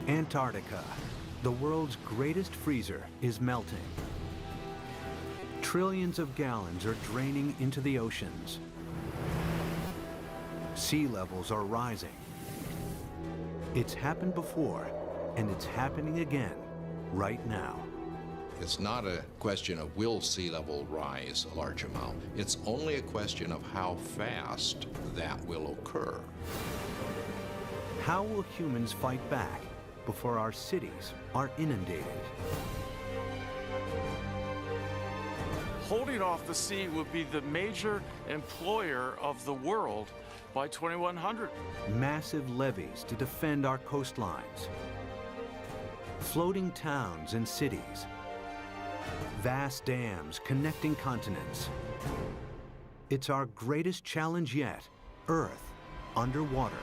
Antarctica, the world's greatest freezer, is melting. Trillions of gallons are draining into the oceans. Sea levels are rising. It's happened before, and it's happening again right now. It's not a question of will sea level rise a large amount. It's only a question of how fast that will occur. How will humans fight back before our cities are inundated? Holding off the sea would be the major employer of the world by 2100. Massive levees to defend our coastlines. Floating towns and cities. Vast dams connecting continents. It's our greatest challenge yet, Earth underwater.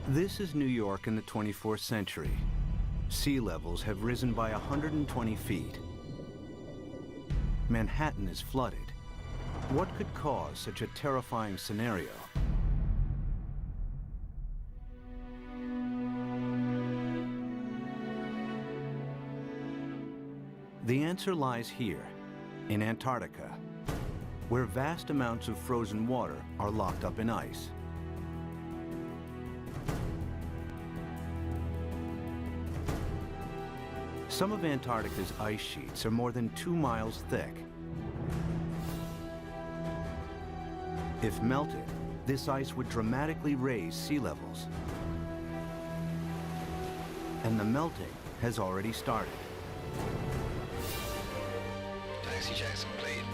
This is New York in the 24th century. Sea levels have risen by 120 feet. Manhattan is flooded. What could cause such a terrifying scenario? The answer lies here, in Antarctica, where vast amounts of frozen water are locked up in ice. Some of Antarctica's ice sheets are more than 2 miles thick. If melted, this ice would dramatically raise sea levels. And the melting has already started. Taxi checks complete.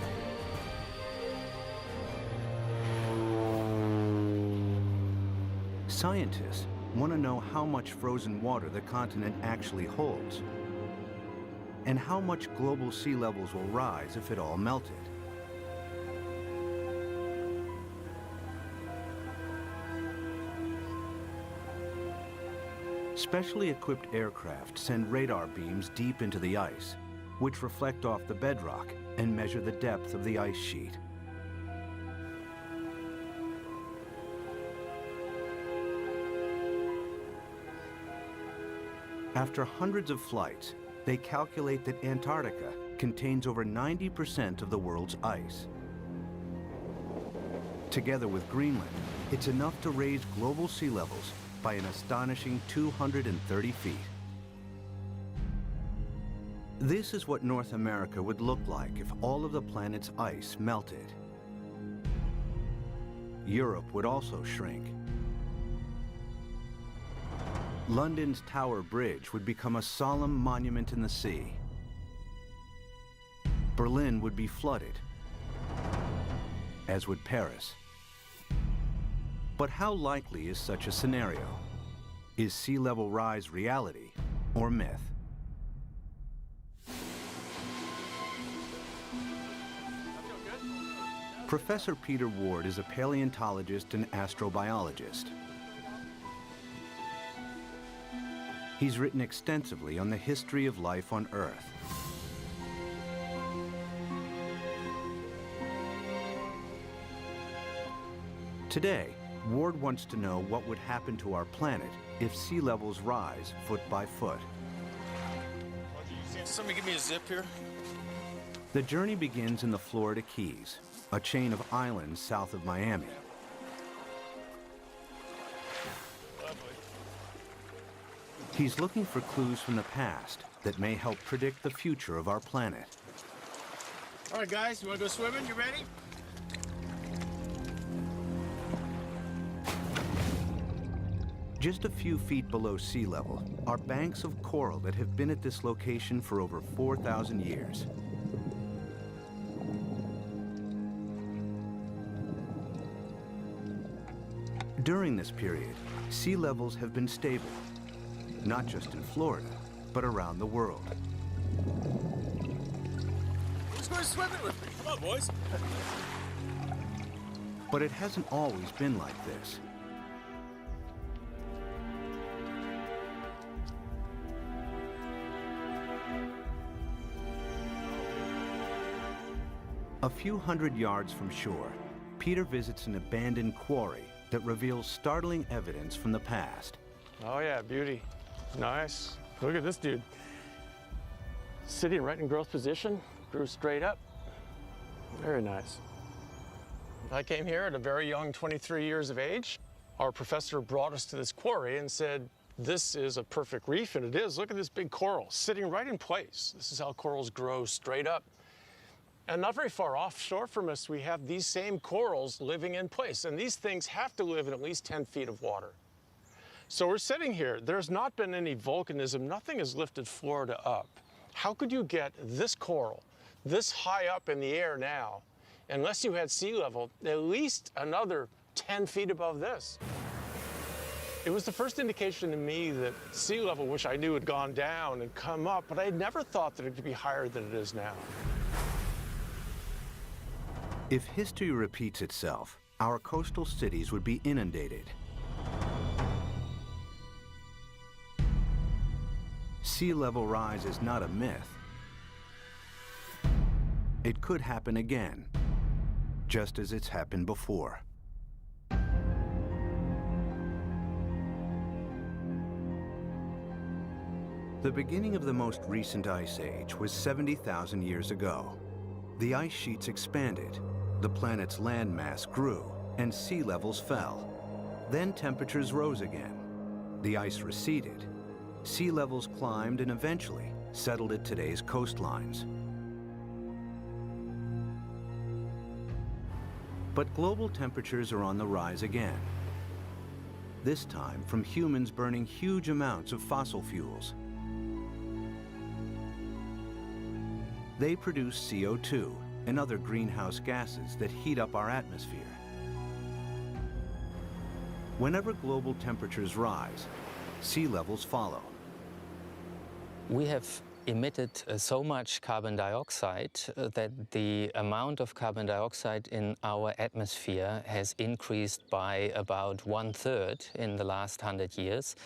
Scientists want to know how much frozen water the continent actually holds, and how much global sea levels will rise if it all melted. Specially equipped aircraft send radar beams deep into the ice, which reflect off the bedrock and measure the depth of the ice sheet. After hundreds of flights, they calculate that Antarctica contains over 90% of the world's ice. Together with Greenland, it's enough to raise global sea levels by an astonishing 230 feet. This is what North America would look like if all of the planet's ice melted. Europe would also shrink. London's Tower Bridge would become a solemn monument in the sea. Berlin would be flooded, as would Paris. But how likely is such a scenario? Is sea level rise reality or myth? Professor Peter Ward is a paleontologist and astrobiologist. He's written extensively on the history of life on Earth. Today, Ward wants to know what would happen to our planet if sea levels rise foot by foot. Somebody give me a zip here. The journey begins in the Florida Keys, a chain of islands south of Miami. He's looking for clues from the past that may help predict the future of our planet. All right, guys, you want to go swimming? You ready? Just a few feet below sea level are banks of coral that have been at this location for over 4,000 years. During this period, sea levels have been stable, not just in Florida, but around the world. Who's going swimming with me? Come on, boys. But it hasn't always been like this. A few hundred yards from shore, Peter visits an abandoned quarry that reveals startling evidence from the past. Oh yeah, beauty. Nice. Look at this dude. Sitting right in growth position, grew straight up. Very nice. I came here at a very young 23 years of age. Our professor brought us to this quarry and said, this is a perfect reef, and it is. Look at this big coral sitting right in place. This is how corals grow straight up. And not very far offshore from us, we have these same corals living in place. And these things have to live in at least 10 feet of water. So we're sitting here. There's not been any volcanism. Nothing has lifted Florida up. How could you get this coral this high up in the air now, unless you had sea level, at least another 10 feet above this? It was the first indication to me that sea level, which I knew had gone down and come up, but I had never thought that it could be higher than it is now. If history repeats itself, our coastal cities would be inundated. Sea level rise is not a myth. It could happen again, just as it's happened before. The beginning of the most recent ice age was 70,000 years ago. The ice sheets expanded, the planet's landmass grew, and sea levels fell. Then temperatures rose again. The ice receded. Sea levels climbed and eventually settled at today's coastlines. But global temperatures are on the rise again. This time from humans burning huge amounts of fossil fuels. They produce CO2 and other greenhouse gases that heat up our atmosphere. Whenever global temperatures rise, sea levels follow. We have emitted so much carbon dioxide that the amount of carbon dioxide in our atmosphere has increased by about 1/3 in the last 100 years,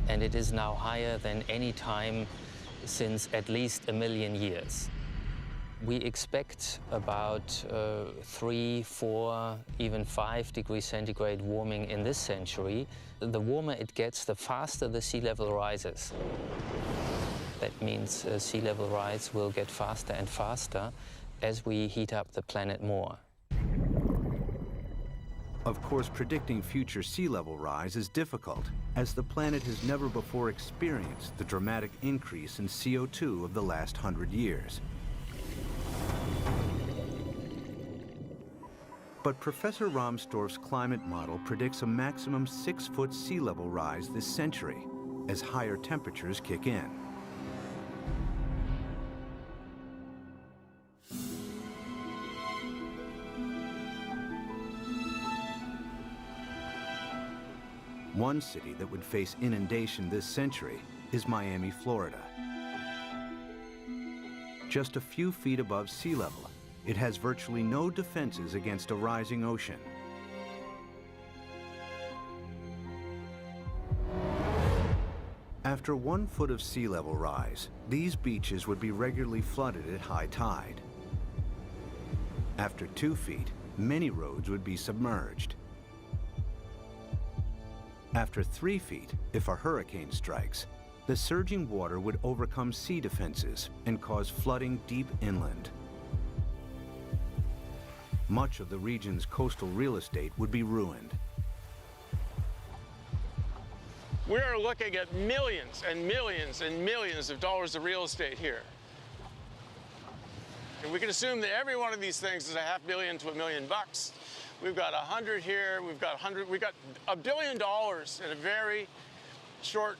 and it is now higher than any time since at least 1 million years. We expect about 3, 4, even 5 degrees centigrade warming in this century. The warmer it gets, the faster the sea level rises. That means sea level rise will get faster and faster as we heat up the planet more. Of course, predicting future sea level rise is difficult, as the planet has never before experienced the dramatic increase in CO2 of the last 100 years. But Professor Rahmstorf's climate model predicts a maximum 6-foot sea level rise this century, as higher temperatures kick in. One city that would face inundation this century is Miami, Florida. Just a few feet above sea level, it has virtually no defenses against a rising ocean. After 1 foot of sea level rise, these beaches would be regularly flooded at high tide. After 2 feet, many roads would be submerged. After 3 feet, if a hurricane strikes, the surging water would overcome sea defenses and cause flooding deep inland. Much of the region's coastal real estate would be ruined. We are looking at millions and millions and millions of dollars of real estate here. And we can assume that every one of these things is $500 million to $1 million. We've got 100 here, we've got $1 billion in a very short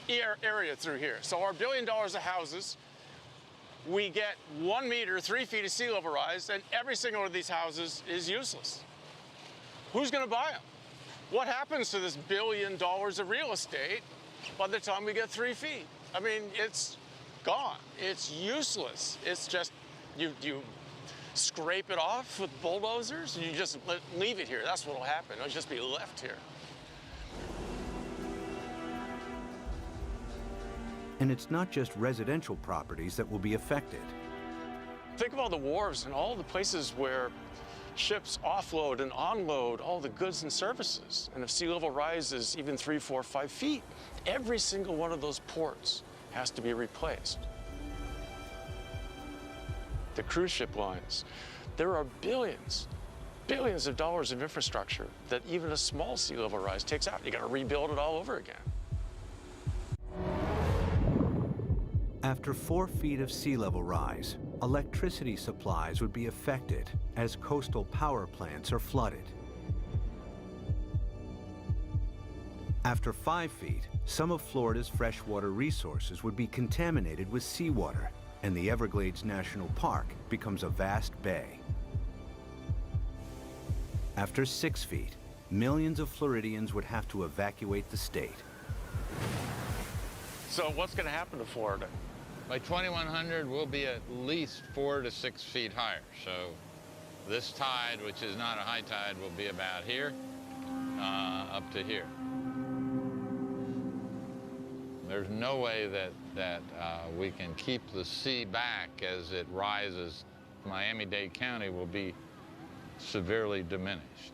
area through here. So our $1 billion of houses, we get 1 meter, 3 feet of sea level rise, and every single one of these houses is useless. Who's gonna buy them? What happens to this $1 billion of real estate by the time we get 3 feet? I mean, it's gone. It's useless. It's just, you scrape it off with bulldozers and you just leave it here. That's what'll happen. It'll just be left here. And it's not just residential properties that will be affected. Think of all the wharves and all the places where ships offload and onload all the goods and services. And if sea level rises even 3, 4, 5 feet, every single one of those ports has to be replaced. The cruise ship lines, there are billions of dollars of infrastructure that even a small sea level rise takes out. You got to rebuild it all over again. After 4 feet of sea level rise, electricity supplies would be affected as coastal power plants are flooded. After 5 feet, some of Florida's freshwater resources would be contaminated with seawater, and the Everglades National Park becomes a vast bay. After 6 feet, millions of Floridians would have to evacuate the state. So what's going to happen to Florida? By 2100, we'll be at least 4 to 6 feet higher. So this tide, which is not a high tide, will be about here, up to here. There's no way that we can keep the sea back as it rises. Miami-Dade County will be severely diminished.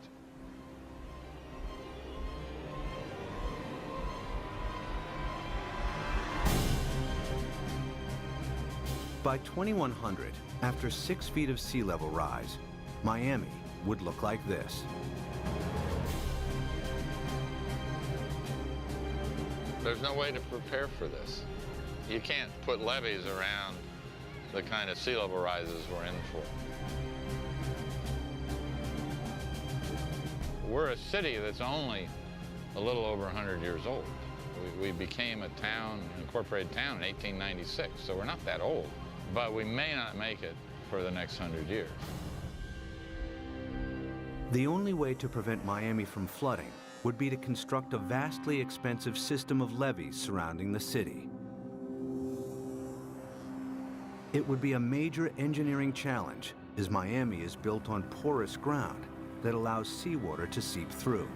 By 2100, after 6 feet of sea level rise, Miami would look like this. There's no way to prepare for this. You can't put levees around the kind of sea level rises we're in for. We're a city that's only a little over 100 years old. We became a town, an incorporated town in 1896, so we're not that old. But we may not make it for the next 100 years. The only way to prevent Miami from flooding would be to construct a vastly expensive system of levees surrounding the city. It would be a major engineering challenge, as Miami is built on porous ground that allows seawater to seep through.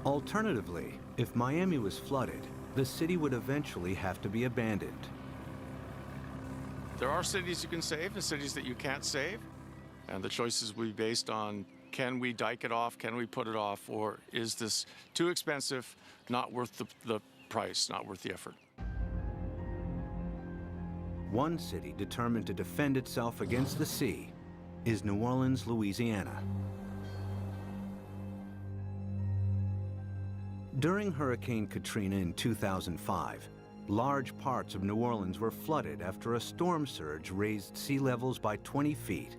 Alternatively, if Miami was flooded, the city would eventually have to be abandoned. There are cities you can save and cities that you can't save. And the choices will be based on, can we dike it off, can we put it off, or is this too expensive, not worth the price, not worth the effort? One city determined to defend itself against the sea is New Orleans, Louisiana. During Hurricane Katrina in 2005, large parts of New Orleans were flooded after a storm surge raised sea levels by 20 feet.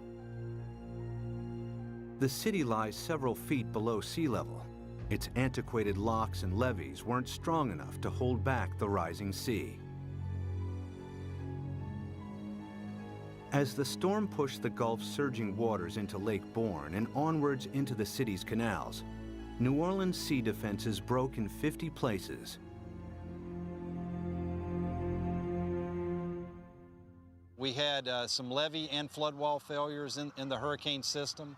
The city lies several feet below sea level. Its antiquated locks and levees weren't strong enough to hold back the rising sea. As the storm pushed the Gulf's surging waters into Lake Borgne and onwards into the city's canals, New Orleans' sea defenses broke in 50 places. We had some levee and flood wall failures in the hurricane system.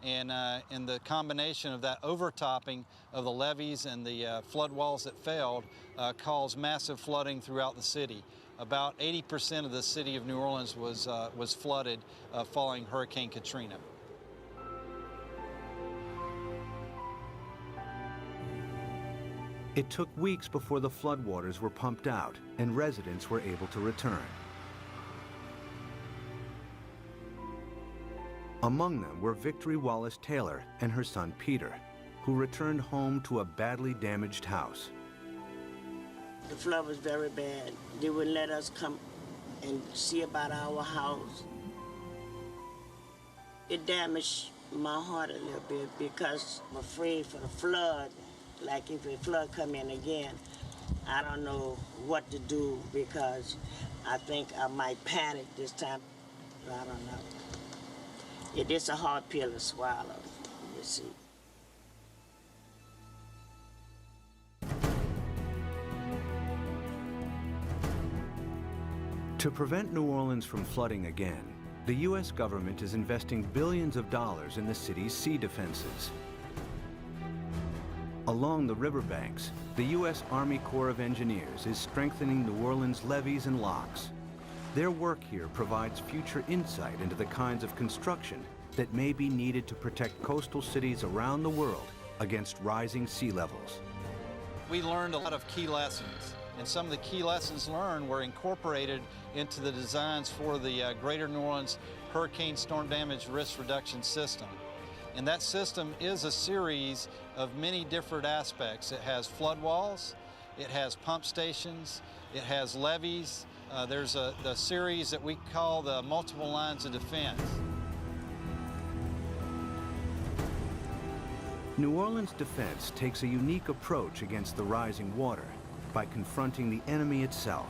And the combination of that overtopping of the levees and the flood walls that failed caused massive flooding throughout the city. About 80% of the city of New Orleans was flooded following Hurricane Katrina. It took weeks before the floodwaters were pumped out and residents were able to return. Among them were Victory Wallace Taylor and her son Peter, who returned home to a badly damaged house. The flood was very bad. They wouldn't let us come and see about our house. It damaged my heart a little bit because I'm afraid for the flood. Like if the flood come in again, I don't know what to do because I think I might panic this time. I don't know. It is a hard pill to swallow, you see. To prevent New Orleans from flooding again, the U.S. government is investing billions of dollars in the city's sea defenses. Along the riverbanks, the U.S. Army Corps of Engineers is strengthening New Orleans' levees and locks. Their work here provides future insight into the kinds of construction that may be needed to protect coastal cities around the world against rising sea levels. We learned a lot of key lessons, and some of the key lessons learned were incorporated into the designs for the Greater New Orleans Hurricane Storm Damage Risk Reduction System. And that system is a series of many different aspects. It has flood walls, it has pump stations, it has levees. There's the series that we call the multiple lines of defense. New Orleans defense takes a unique approach against the rising water by confronting the enemy itself.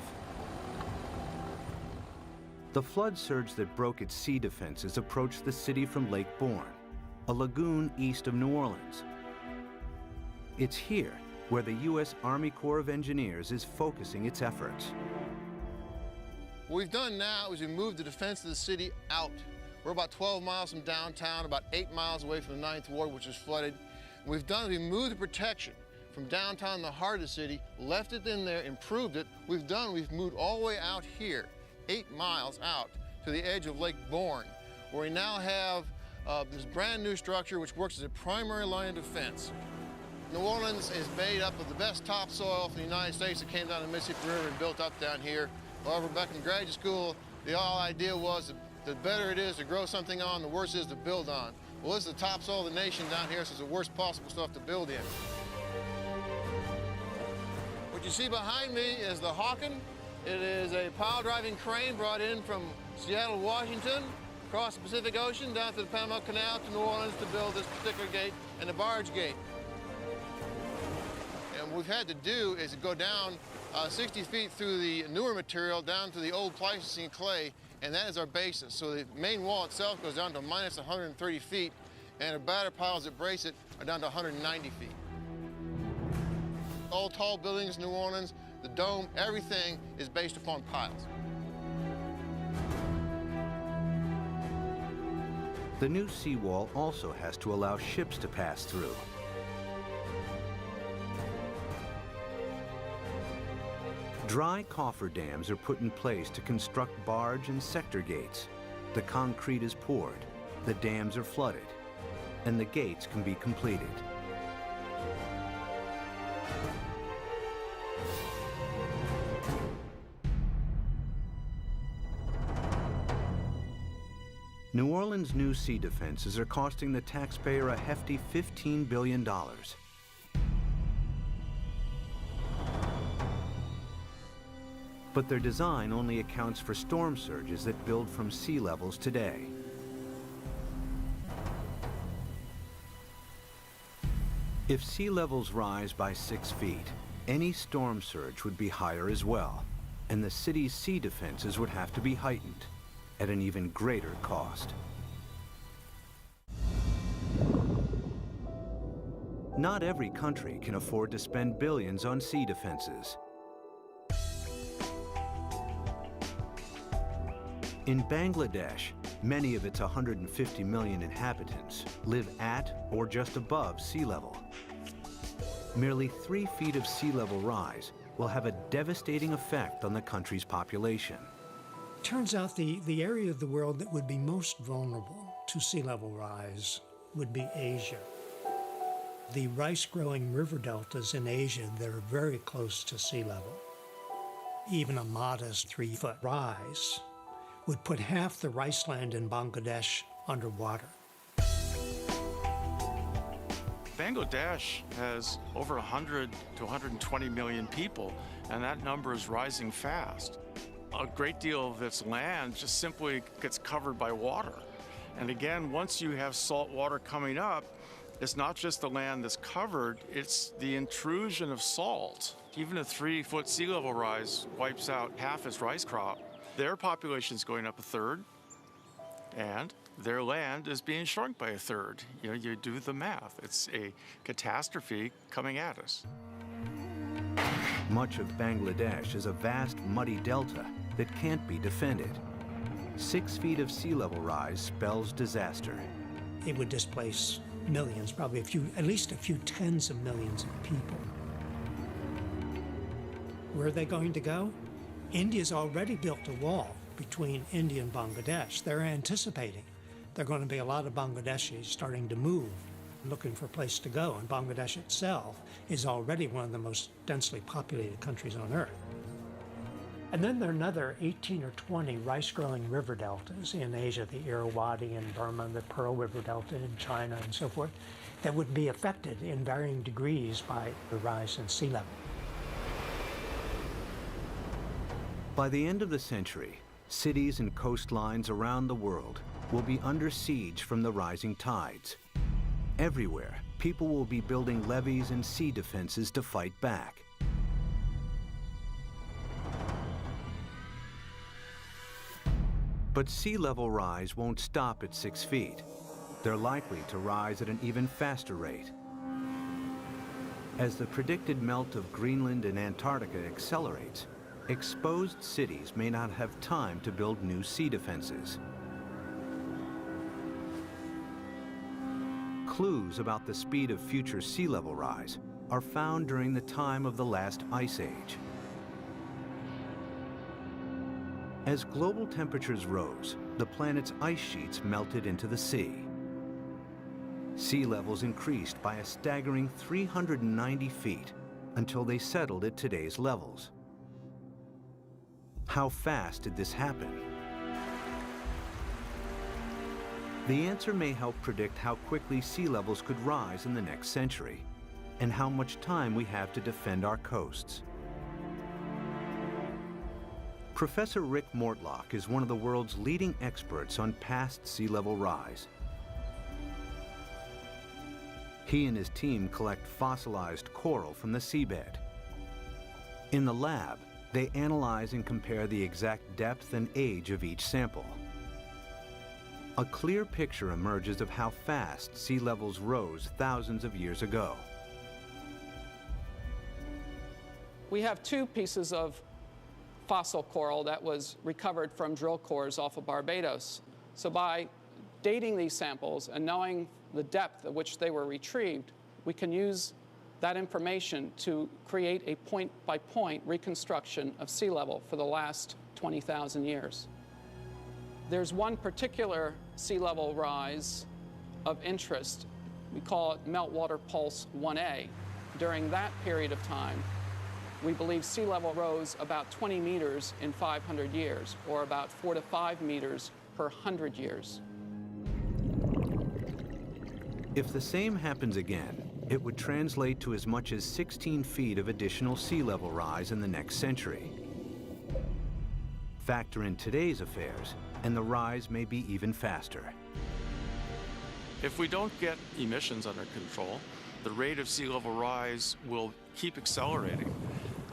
The flood surge that broke its sea defenses approached the city from Lake Borgne, a lagoon east of New Orleans. It's here where the U.S. Army Corps of Engineers is focusing its efforts. What we've done now is we moved the defense of the city out. We're about 12 miles from downtown, about 8 miles away from the 9th Ward, which is flooded. What we've done is we moved the protection from downtown, the heart of the city, left it in there, improved it. We've moved all the way out here, 8 miles out to the edge of Lake Borgne, where we now have this brand new structure which works as a primary line of defense. New Orleans is made up of the best topsoil from the United States that came down the Mississippi River and built up down here. However, back in graduate school, the whole idea was that the better it is to grow something on, the worse it is to build on. Well, this is the topsoil of the nation down here, so it's the worst possible stuff to build in. What you see behind me is the Hawken. It is a pile-driving crane brought in from Seattle, Washington, across the Pacific Ocean, down to the Panama Canal to New Orleans to build this particular gate and the barge gate. And what we've had to do is go down 60 feet through the newer material down to the old Pleistocene clay, and that is our basis. So the main wall itself goes down to minus 130 feet, and the batter piles that brace it are down to 190 feet. All tall buildings in New Orleans, the dome, everything is based upon piles. The new seawall also has to allow ships to pass through. Dry cofferdams are put in place to construct barge and sector gates. The concrete is poured, the dams are flooded, and the gates can be completed. New Orleans' new sea defenses are costing the taxpayer a hefty $15 billion. But their design only accounts for storm surges that build from sea levels today. If sea levels rise by 6 feet, any storm surge would be higher as well, and the city's sea defenses would have to be heightened at an even greater cost. Not every country can afford to spend billions on sea defenses. In Bangladesh, many of its 150 million inhabitants live at or just above sea level. Merely 3 feet of sea level rise will have a devastating effect on the country's population. Turns out the area of the world that would be most vulnerable to sea level rise would be Asia. The rice-growing river deltas in Asia that are very close to sea level. Even a modest 3-foot rise would put half the rice land in Bangladesh underwater. Bangladesh has over 100 to 120 million people, and that number is rising fast. A great deal of its land just simply gets covered by water. And again, once you have salt water coming up, it's not just the land that's covered, it's the intrusion of salt. Even a 3-foot sea level rise wipes out half its rice crop. Their population's going up 1/3, and their land is being shrunk by 1/3. You know, you do the math. It's a catastrophe coming at us. Much of Bangladesh is a vast muddy delta that can't be defended. 6 feet of sea level rise spells disaster. It would displace millions, probably at least a few tens of millions of people. Where are they going to go? India's already built a wall between India and Bangladesh. They're anticipating there are going to be a lot of Bangladeshis starting to move, looking for a place to go, and Bangladesh itself is already one of the most densely populated countries on Earth. And then there are another 18 or 20 rice-growing river deltas in Asia, the Irrawaddy in Burma, the Pearl River Delta in China, and so forth, that would be affected in varying degrees by the rise in sea level. By the end of the century, cities and coastlines around the world will be under siege from the rising tides. Everywhere, people will be building levees and sea defenses to fight back. But sea level rise won't stop at 6 feet. They're likely to rise at an even faster rate. As the predicted melt of Greenland and Antarctica accelerates, exposed cities may not have time to build new sea defenses. Clues about the speed of future sea level rise are found during the time of the last ice age. As global temperatures rose, the planet's ice sheets melted into the sea. Sea levels increased by a staggering 390 feet until they settled at today's levels. How fast did this happen? The answer may help predict how quickly sea levels could rise in the next century, and how much time we have to defend our coasts. Professor Rick Mortlock is one of the world's leading experts on past sea level rise. He and his team collect fossilized coral from the seabed. In the lab, they analyze and compare the exact depth and age of each sample. A clear picture emerges of how fast sea levels rose thousands of years ago. We have 2 pieces of fossil coral that was recovered from drill cores off of Barbados. So by dating these samples and knowing the depth at which they were retrieved, we can use that information to create a point-by-point reconstruction of sea level for the last 20,000 years. There's one particular sea level rise of interest. We call it Meltwater Pulse 1A. During that period of time, we believe sea level rose about 20 meters in 500 years, or about 4 to 5 meters per 100 years. If the same happens again, it would translate to as much as 16 feet of additional sea level rise in the next century. Factor in today's affairs, and the rise may be even faster. If we don't get emissions under control, the rate of sea level rise will keep accelerating.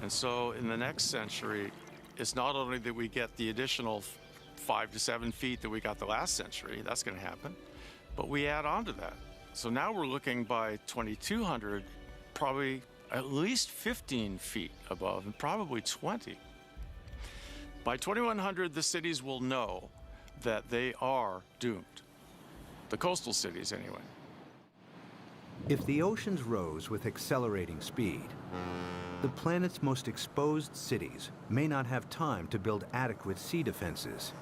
And so in the next century, it's not only that we get the additional 5 to 7 feet that we got the last century, that's going to happen, but we add on to that. So now we're looking by 2200, probably at least 15 feet above, and probably 20. By 2100, the cities will know that they are doomed. The coastal cities, anyway. If the oceans rose with accelerating speed, the planet's most exposed cities may not have time to build adequate sea defenses.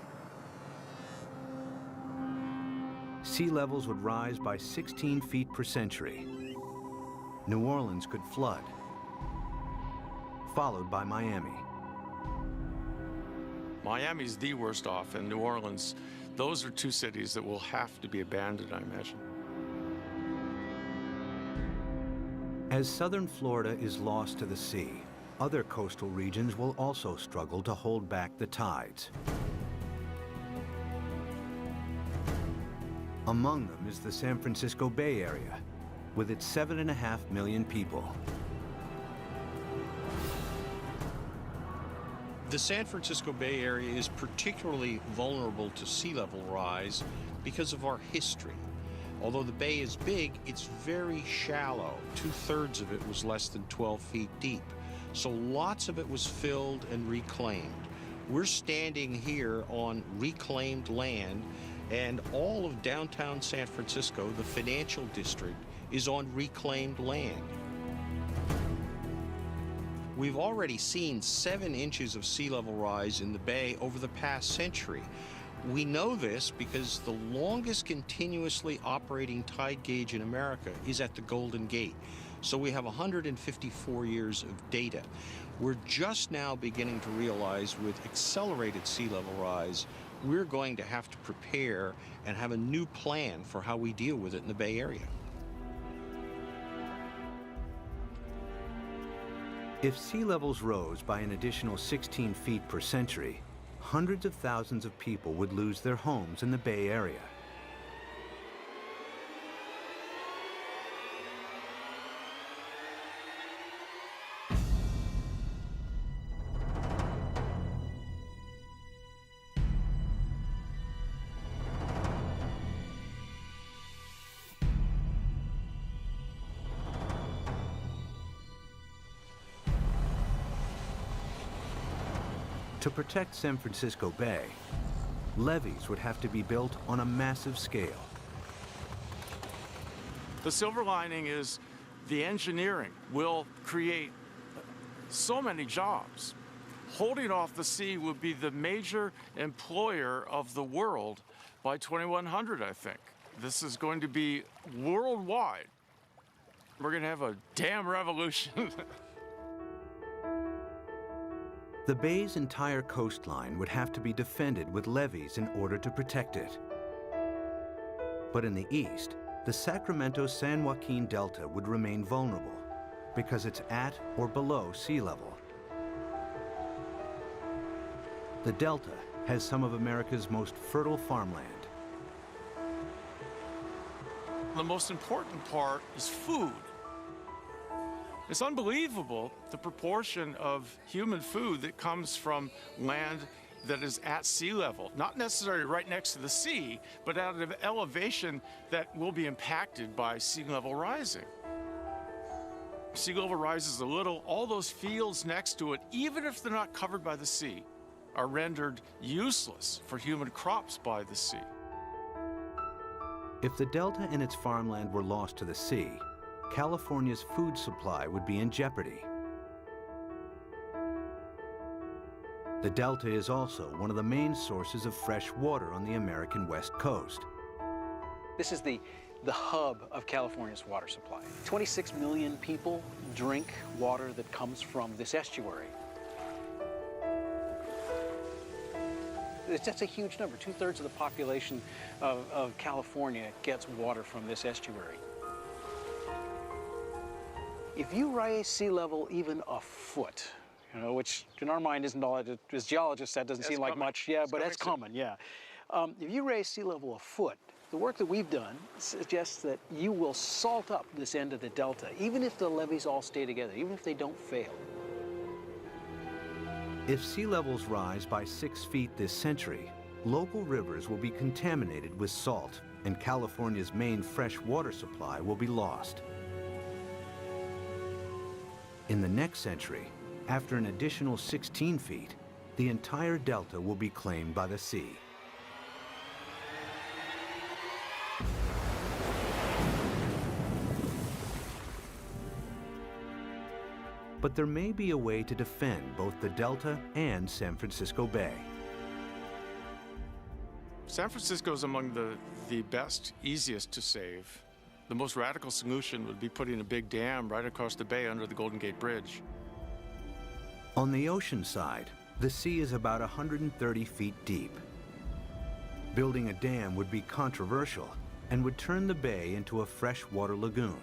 Sea levels would rise by 16 feet per century. New Orleans could flood, followed by Miami. Miami's the worst off, and New Orleans, those are 2 cities that will have to be abandoned, I imagine. As southern Florida is lost to the sea, other coastal regions will also struggle to hold back the tides. Among them is the San Francisco Bay Area, with its 7.5 million people. The San Francisco Bay Area is particularly vulnerable to sea level rise because of our history. Although the bay is big, it's very shallow. 2/3 of it was less than 12 feet deep. So lots of it was filled and reclaimed. We're standing here on reclaimed land, and all of downtown San Francisco, the financial district, is on reclaimed land. We've already seen 7 inches of sea level rise in the bay over the past century. We know this because the longest continuously operating tide gauge in America is at the Golden Gate. So we have 154 years of data. We're just now beginning to realize with accelerated sea level rise, we're going to have to prepare and have a new plan for how we deal with it in the Bay Area. If sea levels rose by an additional 16 feet per century, hundreds of thousands of people would lose their homes in the Bay Area. To protect San Francisco Bay, levees would have to be built on a massive scale. The silver lining is the engineering will create so many jobs. Holding off the sea will be the major employer of the world by 2100, I think. This is going to be worldwide. We're going to have a damn revolution. The bay's entire coastline would have to be defended with levees in order to protect it. But in the east, the Sacramento-San Joaquin Delta would remain vulnerable because it's at or below sea level. The Delta has some of America's most fertile farmland. The most important part is food. It's unbelievable the proportion of human food that comes from land that is at sea level, not necessarily right next to the sea, but at an elevation that will be impacted by sea level rising. Sea level rises a little, all those fields next to it, even if they're not covered by the sea, are rendered useless for human crops by the sea. If the Delta and its farmland were lost to the sea, California's food supply would be in jeopardy. The Delta is also one of the main sources of fresh water on the American West Coast. This is the hub of California's water supply. 26 million people drink water that comes from this estuary. That's a huge number. 2/3 of the population of California gets water from this estuary. If you raise sea level even a foot, you know, which in our mind isn't all, as geologists, that doesn't seem like much, yeah, but that's common, yeah. If you raise sea level a foot, the work that we've done suggests that you will salt up this end of the delta, even if the levees all stay together, even if they don't fail. If sea levels rise by 6 feet this century, local rivers will be contaminated with salt, and California's main fresh water supply will be lost. In the next century, after an additional 16 feet, the entire delta will be claimed by the sea. But there may be a way to defend both the delta and San Francisco Bay. San Francisco is among the best, easiest to save. The most radical solution would be putting a big dam right across the bay under the Golden Gate Bridge. On the ocean side, the sea is about 130 feet deep. Building a dam would be controversial and would turn the bay into a freshwater lagoon.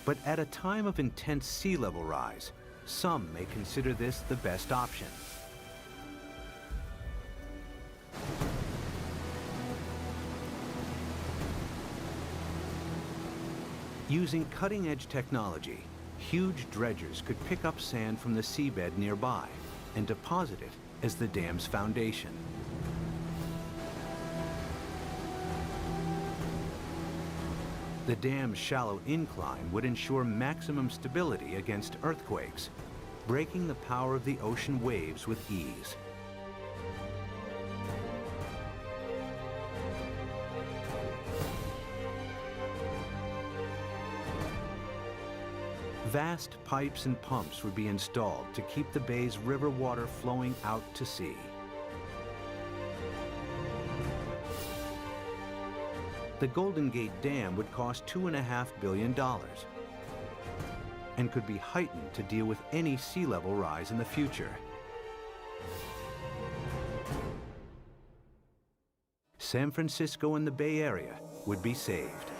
But at a time of intense sea level rise, some may consider this the best option. Using cutting-edge technology, huge dredgers could pick up sand from the seabed nearby and deposit it as the dam's foundation. The dam's shallow incline would ensure maximum stability against earthquakes, breaking the power of the ocean waves with ease. Vast pipes and pumps would be installed to keep the bay's river water flowing out to sea. The Golden Gate Dam would cost $2.5 billion and could be heightened to deal with any sea level rise in the future. San Francisco and the Bay Area would be saved.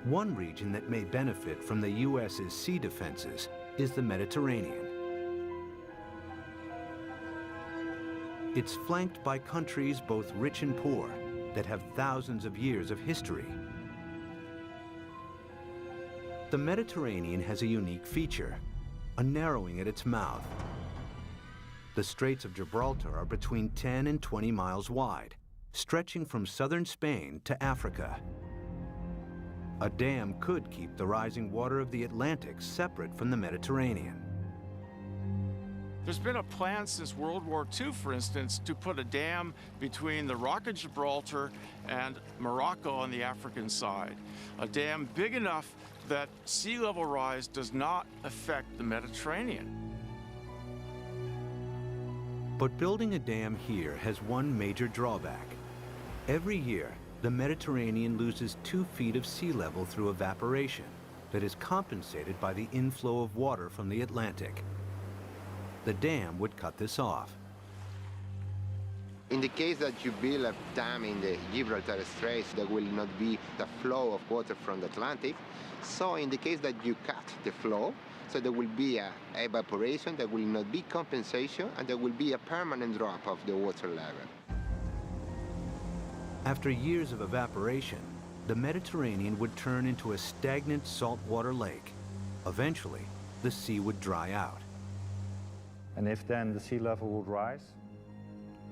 One region that may benefit from the U.S.'s sea defenses is the Mediterranean. It's flanked by countries both rich and poor that have thousands of years of history. The Mediterranean has a unique feature, a narrowing at its mouth. The Straits of Gibraltar are between 10 and 20 miles wide, stretching from southern Spain to Africa. A dam could keep the rising water of the Atlantic separate from the Mediterranean. There's been a plan since World War II, for instance, to put a dam between the Rock of Gibraltar and Morocco on the African side. A dam big enough that sea level rise does not affect the Mediterranean. But building a dam here has one major drawback. Every year, the Mediterranean loses 2 feet of sea level through evaporation that is compensated by the inflow of water from the Atlantic. The dam would cut this off. In the case that you build a dam in the Gibraltar Straits, there will not be the flow of water from the Atlantic. So in the case that you cut the flow, so there will be a evaporation, there will not be compensation, and there will be a permanent drop of the water level. After years of evaporation, the Mediterranean would turn into a stagnant saltwater lake. Eventually, the sea would dry out. And if then the sea level would rise,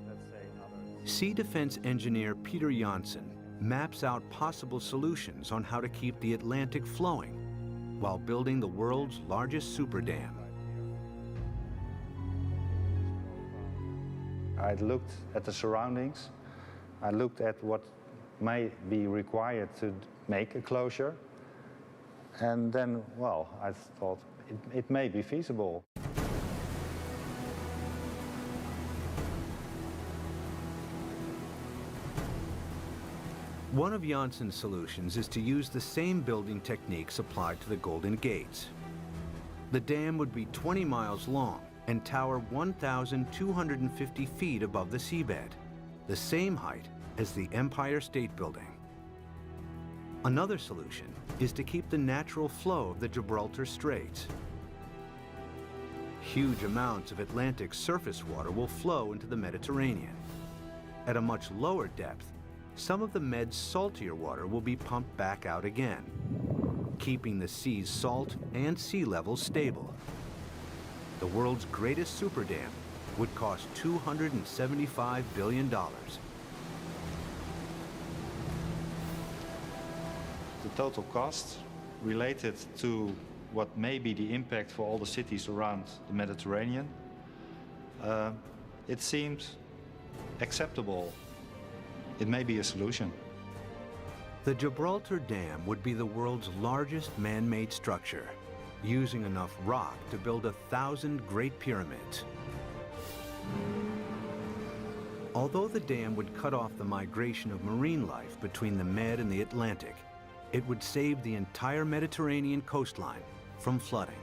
let's say another... Sea defense engineer Peter Janssen maps out possible solutions on how to keep the Atlantic flowing while building the world's largest super dam. I looked at the surroundings. I looked at what may be required to make a closure. And then, well, I thought it may be feasible. One of Janssen's solutions is to use the same building techniques applied to the Golden Gates. The dam would be 20 miles long and tower 1,250 feet above the seabed, the same height as the Empire State Building. Another solution is to keep the natural flow of the Gibraltar Straits. Huge amounts of Atlantic surface water will flow into the Mediterranean. At a much lower depth, some of the Med's saltier water will be pumped back out again, keeping the sea's salt and sea level stable. The world's greatest super dam would cost $275 billion. The total cost related to what may be the impact for all the cities around the Mediterranean, it seemed acceptable. It may be a solution. The Gibraltar Dam would be the world's largest man-made structure, using enough rock to build 1,000 Great Pyramids. Although the dam would cut off the migration of marine life between the Med and the Atlantic, it would save the entire Mediterranean coastline from flooding.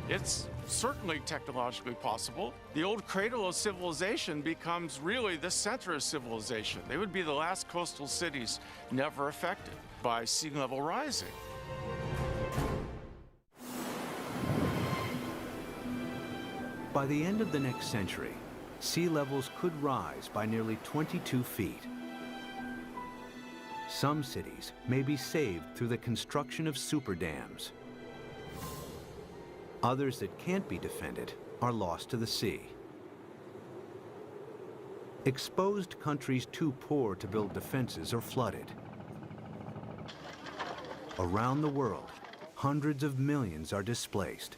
It's certainly technologically possible. The old cradle of civilization becomes really the center of civilization. They would be the last coastal cities never affected by sea level rising. By the end of the next century, sea levels could rise by nearly 22 feet. Some cities may be saved through the construction of super dams. Others that can't be defended are lost to the sea. Exposed countries too poor to build defenses are flooded. Around the world, hundreds of millions are displaced.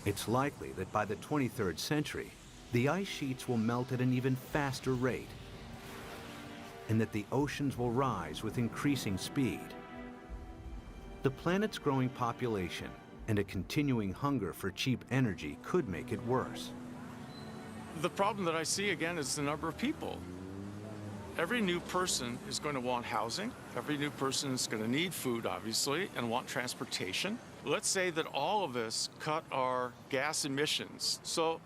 It's likely that by the 23rd century, the ice sheets will melt at an even faster rate, and that the oceans will rise with increasing speed. The planet's growing population and a continuing hunger for cheap energy could make it worse. The problem that I see again is the number of people. Every new person is going to want housing. Every new person is going to need food, obviously, and want transportation. Let's say that all of us cut our gas emissions. So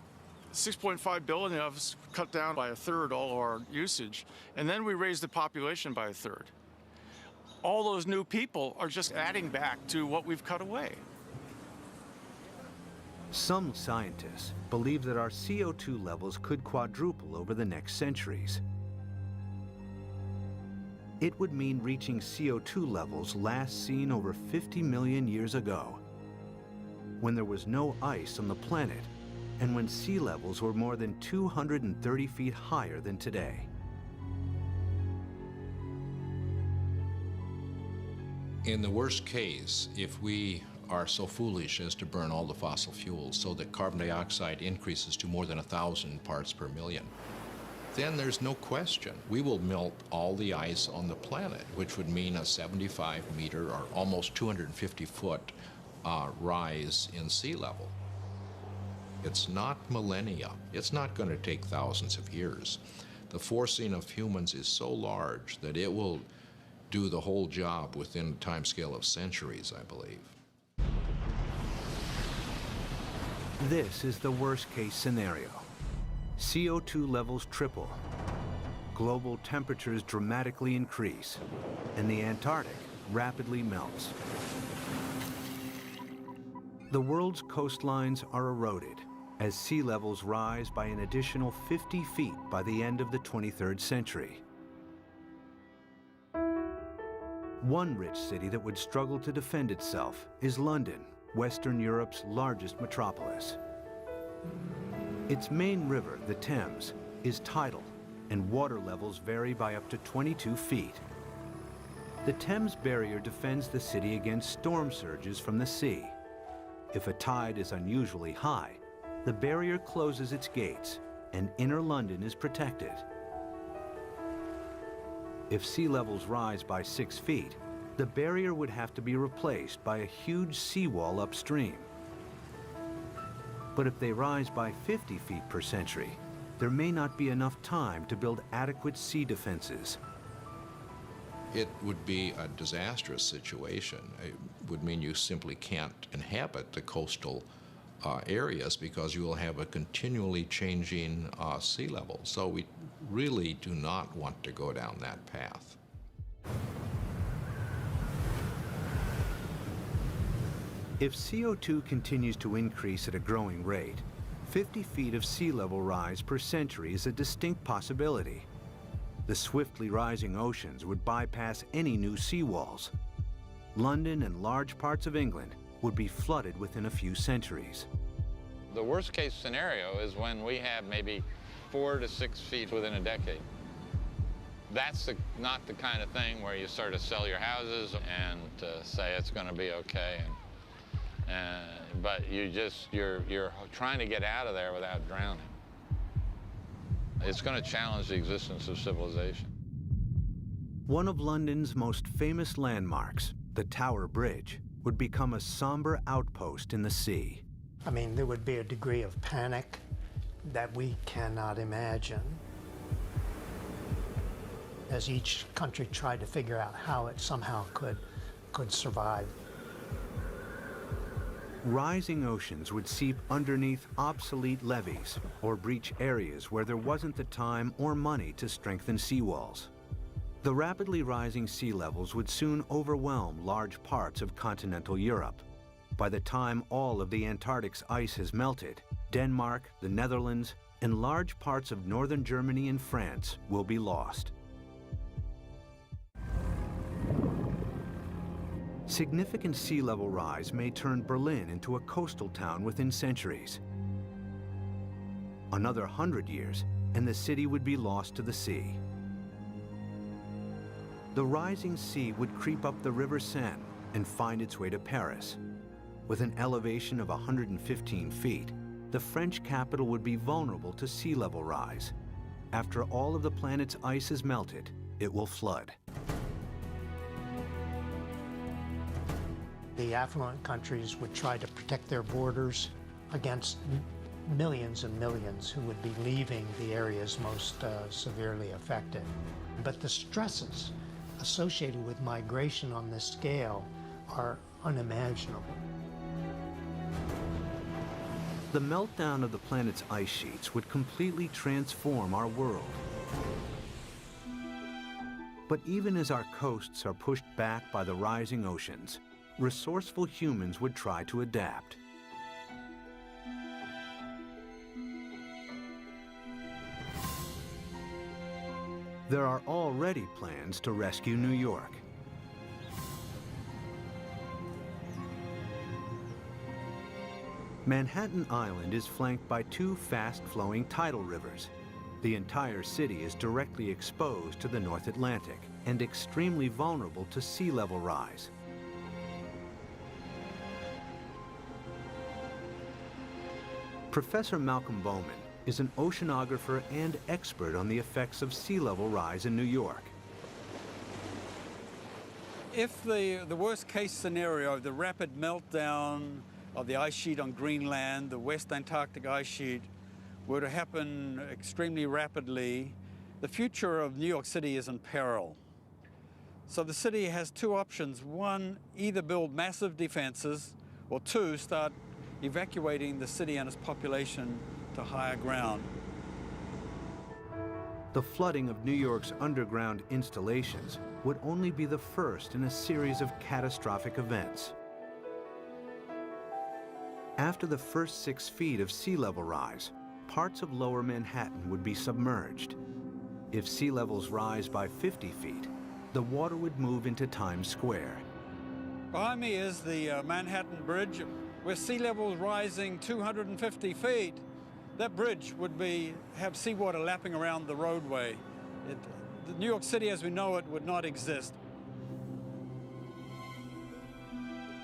6.5 billion of us cut down by a third all our usage, and then we raise the population by a third. All those new people are just adding back to what we've cut away. Some scientists believe that our CO2 levels could quadruple over the next centuries. It would mean reaching CO2 levels last seen over 50 million years ago, when there was no ice on the planet and when sea levels were more than 230 feet higher than today. In the worst case, if we are so foolish as to burn all the fossil fuels so that carbon dioxide increases to more than 1,000 parts per million, then there's no question we will melt all the ice on the planet, which would mean a 75-meter or almost 250-foot rise in sea level. It's not millennia. It's not going to take thousands of years. The forcing of humans is so large that it will do the whole job within a timescale of centuries, I believe. This is the worst-case scenario. CO2 levels triple, global temperatures dramatically increase, and the Antarctic rapidly melts. The world's coastlines are eroded as sea levels rise by an additional 50 feet by the end of the 23rd century. One rich city that would struggle to defend itself is London, Western Europe's largest metropolis. Its main river, the Thames, is tidal, and water levels vary by up to 22 feet. The Thames barrier defends the city against storm surges from the sea. If a tide is unusually high, the barrier closes its gates, and inner London is protected. If sea levels rise by 6 feet, the barrier would have to be replaced by a huge seawall upstream. But if they rise by 50 feet per century, there may not be enough time to build adequate sea defenses. It would be a disastrous situation. It would mean you simply can't inhabit the coastal areas because you will have a continually changing sea level. So we really do not want to go down that path. If CO2 continues to increase at a growing rate, 50 feet of sea level rise per century is a distinct possibility. The swiftly rising oceans would bypass any new seawalls. London and large parts of England would be flooded within a few centuries. The worst case scenario is when we have maybe 4 to 6 feet within a decade. That's not the kind of thing where you sort of sell your houses and say it's going to be okay. But you're trying to get out of there without drowning. It's going to challenge the existence of civilization. One of London's most famous landmarks, the Tower Bridge, would become a somber outpost in the sea. I mean, there would be a degree of panic that we cannot imagine as each country tried to figure out how it somehow could survive. Rising oceans would seep underneath obsolete levees or breach areas where there wasn't the time or money to strengthen seawalls. The rapidly rising sea levels would soon overwhelm large parts of continental Europe. By the time all of the Antarctic's ice has melted, Denmark, the Netherlands, and large parts of northern Germany and France will be lost. Significant sea level rise may turn Berlin into a coastal town within centuries. Another 100 years, and the city would be lost to the sea. The rising sea would creep up the River Seine and find its way to Paris. With an elevation of 115 feet, the French capital would be vulnerable to sea level rise. After all of the planet's ice is melted, it will flood. The affluent countries would try to protect their borders against millions and millions who would be leaving the areas most severely affected. But the stresses associated with migration on this scale are unimaginable. The meltdown of the planet's ice sheets would completely transform our world. But even as our coasts are pushed back by the rising oceans, resourceful humans would try to adapt. There are already plans to rescue New York. Manhattan Island is flanked by two fast-flowing tidal rivers. The entire city is directly exposed to the North Atlantic and extremely vulnerable to sea level rise. Professor Malcolm Bowman is an oceanographer and expert on the effects of sea level rise in New York. If the worst case scenario, the rapid meltdown of the ice sheet on Greenland, the West Antarctic ice sheet, were to happen extremely rapidly, the future of New York City is in peril. So the city has two options. One, either build massive defenses, or two, start evacuating the city and its population to higher ground. The flooding of New York's underground installations would only be the first in a series of catastrophic events. After the first 6 feet of sea level rise, parts of lower Manhattan would be submerged. If sea levels rise by 50 feet, the water would move into Times Square. Behind me is the Manhattan Bridge, where sea level is rising 250 feet. That bridge would have seawater lapping around the roadway. New York City as we know it would not exist.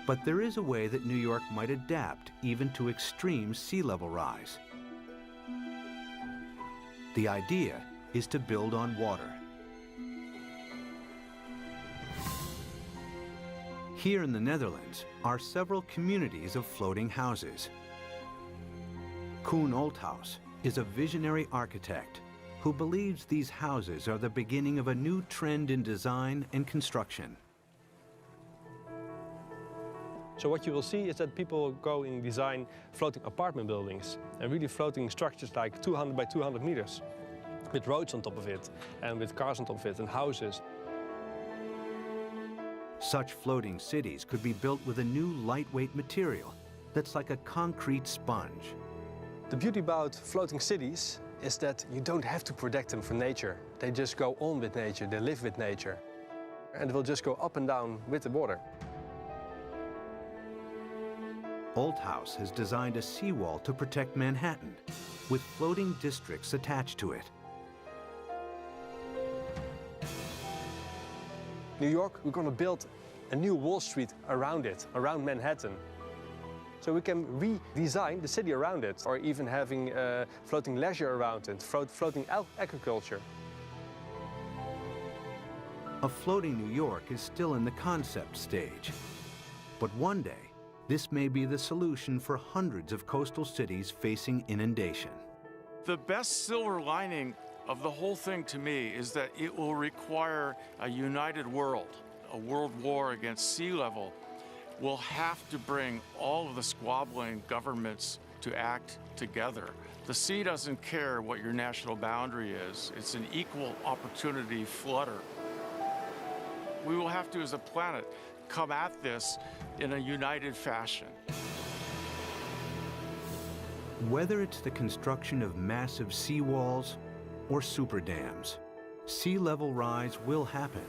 But there is a way that New York might adapt even to extreme sea level rise. The idea is to build on water. Here in the Netherlands are several communities of floating houses. Koen Olthaus is a visionary architect who believes these houses are the beginning of a new trend in design and construction. So what you will see is that people go and design floating apartment buildings and really floating structures like 200 by 200 meters with roads on top of it and with cars on top of it and houses. Such floating cities could be built with a new lightweight material that's like a concrete sponge. The beauty about floating cities is that you don't have to protect them from nature. They just go on with nature, they live with nature. And they will just go up and down with the water. Olthaus has designed a seawall to protect Manhattan, with floating districts attached to it. New York, we're going to build a new Wall Street around it, around Manhattan. So we can redesign the city around it, or even having floating leisure around it, floating agriculture. A floating New York is still in the concept stage. But one day, this may be the solution for hundreds of coastal cities facing inundation. The best silver lining of the whole thing to me is that it will require a united world. A world war against sea level will have to bring all of the squabbling governments to act together. The sea doesn't care what your national boundary is. It's an equal opportunity flooder. We will have to, as a planet, come at this in a united fashion. Whether it's the construction of massive seawalls or super dams, sea level rise will happen.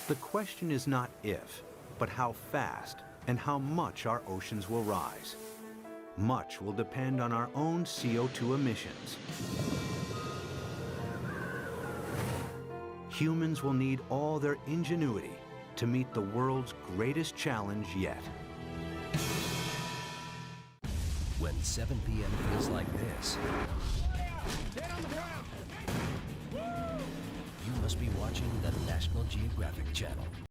The question is not if, but how fast and how much our oceans will rise. Much will depend on our own CO2 emissions. Humans will need all their ingenuity to meet the world's greatest challenge yet. When 7 p.m. feels like this, you must be watching the National Geographic Channel.